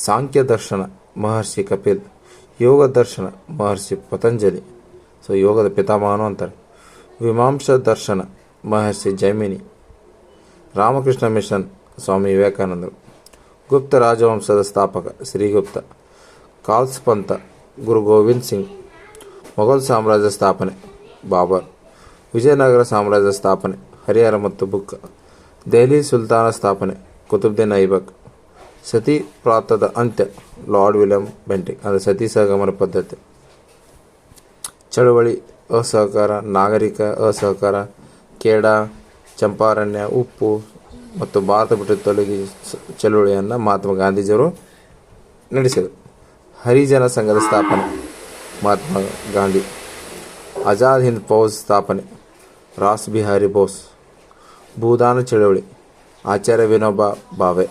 ಸಾಂಖ್ಯ ದರ್ಶನ ಮಹರ್ಷಿ ಕಪಿಲ್, ಯೋಗ ದರ್ಶನ ಮಹರ್ಷಿ ಪತಂಜಲಿ, ಸೊ ಯೋಗದ ಪಿತಾಮಹನು ಅಂತಾರೆ. ಮೀಮಾಂಸಾ ದರ್ಶನ ಮಹರ್ಷಿ ಜೈಮಿನಿ. ರಾಮಕೃಷ್ಣ ಮಿಷನ್ ಸ್ವಾಮಿ ವಿವೇಕಾನಂದರು. ಗುಪ್ತ ರಾಜವಂಶದ ಸ್ಥಾಪಕ ಶ್ರೀಗುಪ್ತ. ಖಾಲ್ಸ ಪಂಥ ಗುರು ಗೋವಿಂದ್ ಸಿಂಗ್. ಮೊಘಲ್ ಸಾಮ್ರಾಜ್ಯ ಸ್ಥಾಪನೆ ಬಾಬರ್. ವಿಜಯನಗರ ಸಾಮ್ರಾಜ್ಯ ಸ್ಥಾಪನೆ ಹರಿಹರ ಮತ್ತು ಬುಕ್ಕ. ದೆಹಲಿ ಸುಲ್ತಾನ ಸ್ಥಾಪನೆ ಕುತುಬ್ದಿನ್ ಐಬಕ್. ಸತಿ ಪ್ರಾಂತದ ಅಂತ್ಯ ಲಾರ್ಡ್ ವಿಲಿಯಂ ಬೆಂಟಿಂಗ್, ಅಂದರೆ ಸತಿ ಸಹಗಮನ ಪದ್ಧತಿ. ಚಳುವಳಿ ಅಸಹಕಾರ, ನಾಗರಿಕ ಅಸಹಕಾರ, ಖೇಡಾ, ಚಂಪಾರಣ್ಯ, ಉಪ್ಪು ಮತ್ತು ಭಾರತ ಬಿಟ್ಟು ತೊಲಗಿ ಚಳುವಳಿಯನ್ನು ಮಹಾತ್ಮ ಗಾಂಧೀಜಿಯವರು ನಡೆಸಿದರು. ಹರಿಜನ ಸಂಘದ ಸ್ಥಾಪನೆ ಮಹಾತ್ಮ ಗಾಂಧಿ. ಆಜಾದ್ ಹಿಂದ್ ಫೌಜ್ ಸ್ಥಾಪನೆ ರಾಸ್ ಬಿಹಾರಿ ಬೋಸ್. ಭೂದಾನ ಚಳವಳಿ ಆಚಾರ್ಯ ವಿನೋಬಾ ಭಾವೆ.